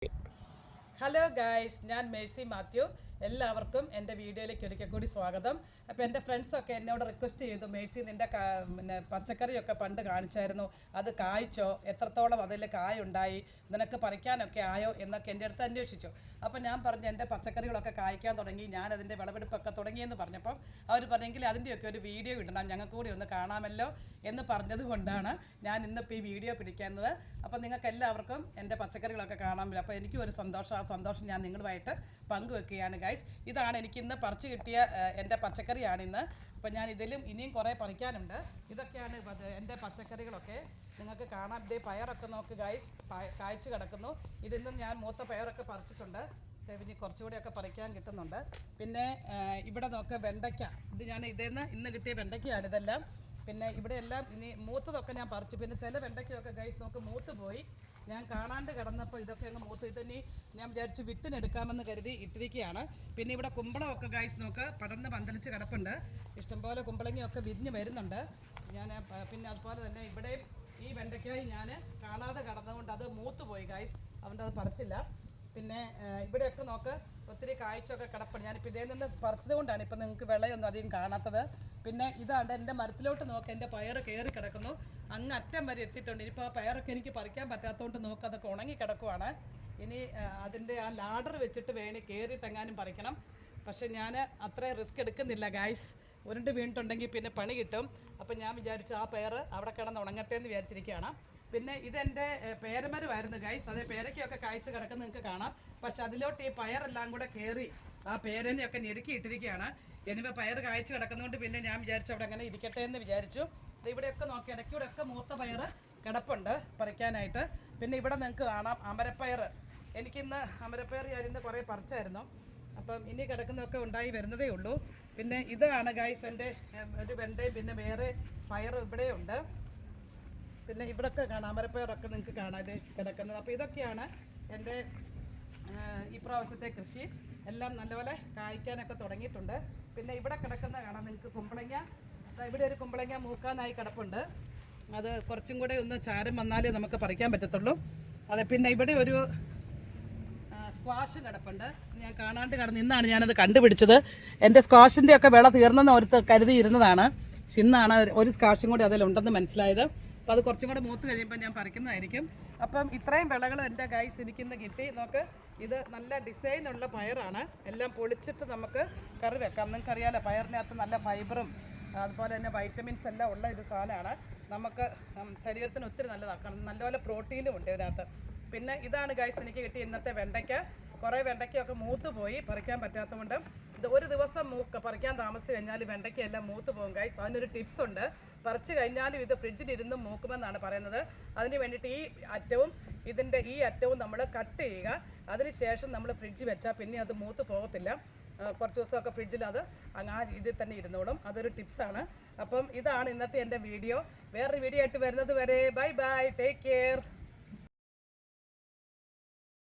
Hello guys, ഞാൻ Mercy Mathew. എല്ലാവർക്കും എൻ്റെ വീഡിയോയിലേക്ക് ഒരിക്കൽ കൂടി സ്വാഗതം. അപ്പോൾ എൻ്റെ ഫ്രണ്ട്സൊക്കെ എന്നോട് റിക്വസ്റ്റ് ചെയ്തു, മേഴ്സി നിൻ്റെ പിന്നെ പച്ചക്കറിയൊക്കെ പണ്ട് കാണിച്ചായിരുന്നു, അത് കായ്ച്ചോ, എത്രത്തോളം അതിൽ കായുണ്ടായി, നിനക്ക് പറിക്കാനൊക്കെ ആയോ എന്നൊക്കെ എൻ്റെ അടുത്ത് അന്വേഷിച്ചു. അപ്പോൾ ഞാൻ പറഞ്ഞു എൻ്റെ പച്ചക്കറികളൊക്കെ കായ്ക്കാൻ തുടങ്ങി, ഞാൻ അതിൻ്റെ വിളവെടുപ്പൊക്കെ തുടങ്ങിയെന്ന് പറഞ്ഞപ്പം അവർ പറഞ്ഞെങ്കിൽ അതിൻ്റെയൊക്കെ ഒരു വീഡിയോ ഇടണം, ഞങ്ങൾക്ക് കൂടി ഒന്ന് കാണാമല്ലോ എന്ന് പറഞ്ഞത് കൊണ്ടാണ് ഞാൻ ഇന്നിപ്പോൾ ഈ വീഡിയോ പിടിക്കുന്നത്. അപ്പോൾ നിങ്ങൾക്ക് എല്ലാവർക്കും എൻ്റെ പച്ചക്കറികളൊക്കെ കാണാൻ പറ്റും. അപ്പോൾ എനിക്കും ഒരു സന്തോഷം, ആ സന്തോഷം ഞാൻ നിങ്ങളുമായിട്ട് പങ്കുവെക്കുകയാണ് ഗൈസ്. ഇതാണ് എനിക്കിന്ന് പറിച്ചു കിട്ടിയ എൻ്റെ പച്ചക്കറിയാണിന്ന്. അപ്പോൾ ഞാൻ ഇതിലും ഇനിയും കുറേ പറിക്കാനുണ്ട്. ഇതൊക്കെയാണ് എൻ്റെ പച്ചക്കറികളൊക്കെ. നിങ്ങൾക്ക് കാണാം, ഇതേ പയറൊക്കെ നോക്ക് ഗൈസ്, കായ്ച്ചു കിടക്കുന്നു. ഇതിന്നും ഞാൻ മൂത്ത പയറൊക്കെ പറിച്ചിട്ടുണ്ട്. ഇനി കുറച്ചുകൂടിയൊക്കെ പറിക്കാൻ കിട്ടുന്നുണ്ട്. പിന്നെ ഇവിടെ നോക്ക്, വെണ്ടയ്ക്ക. ഇത് ഞാൻ ഇന്ന് കിട്ടിയ വെണ്ടയ്ക്കയാണ് ഇതെല്ലാം. പിന്നെ ഇവിടെ എല്ലാം ഇനി മൂത്തതൊക്കെ ഞാൻ പറിച്ചു. പിന്നെ ചില വെണ്ടയ്ക്കൊക്കെ ഗൈസ് നോക്ക് മൂത്ത് പോയി. ഞാൻ കാണാണ്ട് കിടന്നപ്പോൾ ഇതൊക്കെ അങ്ങ് മൂത്ത്. ഇതിനി ഞാൻ വിചാരിച്ചു വിത്തിനെടുക്കാമെന്ന് കരുതി ഇട്ടിരിക്കുകയാണ്. പിന്നെ ഇവിടെ കുമ്പളമൊക്കെ ഗൈസ് നോക്ക് പടർന്ന് പന്തലിച്ച് കിടപ്പുണ്ട്. ഇഷ്ടംപോലെ കുമ്പളങ്ങയൊക്കെ വിരിഞ്ഞ് വരുന്നുണ്ട്. ഞാൻ പിന്നെ അതുപോലെ തന്നെ ഇവിടെയും ഈ വെണ്ടയ്ക്കായി ഞാൻ കാണാതെ കിടന്നതുകൊണ്ട് അത് മൂത്ത് പോയി ഗൈസ്, അതുകൊണ്ട് അത് പറിച്ചില്ല. പിന്നെ ഇവിടെയൊക്കെ നോക്ക് ഒത്തിരി കായ്ച്ചൊക്കെ കിടപ്പുണ്ട്. ഞാനിപ്പോൾ ഇതേ നിന്ന് പറിച്ചത് കൊണ്ടാണ് ഇപ്പം നിങ്ങൾക്ക് വിളയൊന്നും അധികം കാണാത്തത്. പിന്നെ ഇതാണ്ട് എൻ്റെ മരത്തിലോട്ട് നോക്ക്, എൻ്റെ പയർ കയറി കിടക്കുന്നു, അങ്ങ് അറ്റം വരെ എത്തിയിട്ടുണ്ട്. ഇനിയിപ്പോൾ ആ പയറൊക്കെ എനിക്ക് പറിക്കാൻ പറ്റാത്തതുകൊണ്ട് നോക്ക് അതൊക്കെ ഉണങ്ങി കിടക്കുവാണ്. ഇനി അതിൻ്റെ ആ ലാഡർ വെച്ചിട്ട് വേണേൽ കയറിയിട്ടെങ്ങാനും പറിക്കണം. പക്ഷേ ഞാൻ അത്രയും റിസ്ക് എടുക്കുന്നില്ല ഗായ്സ്, ഉരുണ്ട് വീണിട്ടുണ്ടെങ്കിൽ പിന്നെ പണി കിട്ടും. അപ്പം ഞാൻ വിചാരിച്ചു ആ പയർ അവിടെ കിടന്ന് ഉണങ്ങട്ടെ എന്ന് വിചാരിച്ചിരിക്കുകയാണ്. പിന്നെ ഇതെൻ്റെ പേരമരമായിരുന്നു ഗൈസ്, അതേ പേരയ്ക്കൊക്കെ കായ്ച്ച് കിടക്കുന്ന നിങ്ങൾക്ക് കാണാം. പക്ഷെ അതിലോട്ട് ഈ പയറെല്ലാം കൂടെ കയറി ആ പേരനെയൊക്കെ ഞെരുക്കിയിട്ടിരിക്കുകയാണ്. ഇനിയിപ്പോൾ പയർ കായ്ച്ച് കിടക്കുന്നതുകൊണ്ട് പിന്നെ ഞാൻ വിചാരിച്ചു അവിടെ അങ്ങനെ ഇരിക്കട്ടെ എന്ന് വിചാരിച്ചു. ഇവിടെയൊക്കെ നോക്കി ഇടയ്ക്കൂടെയൊക്കെ മൂത്ത പയർ കിടപ്പുണ്ട് പറിക്കാനായിട്ട്. പിന്നെ ഇവിടെ നിങ്ങൾക്ക് കാണാം അമരപ്പയർ. എനിക്കിന്ന് അമരപ്പയർ ഞാനിന്ന് കുറേ പറിച്ചായിരുന്നു. അപ്പം ഇനി കിടക്കുന്നതൊക്കെ ഉണ്ടായി വരുന്നതേ ഉള്ളൂ. പിന്നെ ഇതാണ് ഗൈസ് എൻ്റെ ഒരു വെണ്ടയും പിന്നെ വേറെ പയർ ഇവിടെയുണ്ട്. പിന്നെ ഇവിടെയൊക്കെ കാണാം അമരപ്പയറൊക്കെ നിങ്ങൾക്ക് കാണാതെ കിടക്കുന്നത്. അപ്പോൾ ഇതൊക്കെയാണ് എൻ്റെ ഈ പ്രാവശ്യത്തെ കൃഷി. എല്ലാം നല്ലപോലെ കായ്ക്കാനൊക്കെ തുടങ്ങിയിട്ടുണ്ട്. പിന്നെ ഇവിടെ കിടക്കുന്ന കാണാം നിങ്ങൾക്ക് കുമ്പളങ്ങ. ഇവിടെ ഒരു കുമ്പളങ്ങ മൂക്കാനായി കിടപ്പുണ്ട്. അത് കുറച്ചും കൂടെ ഒന്ന് ചാരം വന്നാലേ നമുക്ക് പറിക്കാൻ പറ്റത്തുള്ളൂ. അതെ, പിന്നെ ഇവിടെ ഒരു സ്ക്വാഷ് കിടപ്പുണ്ട്. ഞാൻ കാണാണ്ട് കിടന്ന് ഇന്നാണ് ഞാനത് കണ്ടുപിടിച്ചത്. എൻ്റെ സ്ക്വാഷിൻ്റെ ഒക്കെ വിള തീർന്നെന്ന് ഓർത്ത് കരുതിയിരുന്നതാണ്. പക്ഷെ ഇന്നാണ് ഒരു സ്ക്വാഷും കൂടി അതിലുണ്ടെന്ന് മനസ്സിലായത്. അപ്പോൾ അത് കുറച്ചും കൂടെ മൂത്ത് കഴിയുമ്പോൾ ഞാൻ പറിക്കുന്നതായിരിക്കും. അപ്പം ഇത്രയും വിളകൾ എൻ്റെ ഗൈസ് എനിക്കിന്ന് കിട്ടി. നോക്ക്, ഇത് നല്ല ഡിസൈനുള്ള പയറാണ്. എല്ലാം പൊളിച്ചിട്ട് നമുക്ക് കറി വെക്കാം. നിങ്ങൾക്കറിയാമല്ലോ പയറിനകത്ത് നല്ല ഫൈബറും അതുപോലെ തന്നെ വൈറ്റമിൻസ് എല്ലാം ഉള്ള ഒരു സാധനമാണ്. നമുക്ക് ശരീരത്തിന് ഒത്തിരി നല്ലതാക്കണം. നല്ലപോലെ പ്രോട്ടീനും ഉണ്ട് ഇതിനകത്ത്. പിന്നെ ഇതാണ് ഗൈസ് എനിക്ക് കിട്ടിയ ഇന്നത്തെ വെണ്ടയ്ക്ക. കുറേ വെണ്ടയ്ക്കൊക്കെ മൂത്ത് പോയി പറിക്കാൻ പറ്റാത്തതുകൊണ്ട്. ഇത് ഒരു ദിവസം പറിക്കാൻ താമസിച്ച് കഴിഞ്ഞാൽ വെണ്ടയ്ക്കയെല്ലാം മൂത്ത് പോകും ഗൈസ്. അതിനൊരു ടിപ്സ് ഉണ്ട്. പറിച്ച് കഴിഞ്ഞാലും ഇത് ഫ്രിഡ്ജിലിരുന്ന് മൂക്കുമെന്നാണ് പറയുന്നത്. അതിന് വേണ്ടിയിട്ട് ഈ അറ്റവും ഇതിൻ്റെ ഈ അറ്റവും നമ്മൾ കട്ട് ചെയ്യുക. അതിനുശേഷം നമ്മൾ ഫ്രിഡ്ജിൽ വെച്ചാൽ പിന്നെ അത് മൂത്ത് പോകത്തില്ല. കുറച്ച് ദിവസമൊക്കെ ഫ്രിഡ്ജിൽ അത് ആ രീതിയിൽ തന്നെ ഇരുന്നോളും. അതൊരു ടിപ്സാണ്. അപ്പം ഇതാണ് ഇന്നത്തെ എൻ്റെ വീഡിയോ. വേറൊരു വീഡിയോ ആയിട്ട് വരുന്നത് വരെ ബൈ ബൈ, ടേക്ക് കെയർ.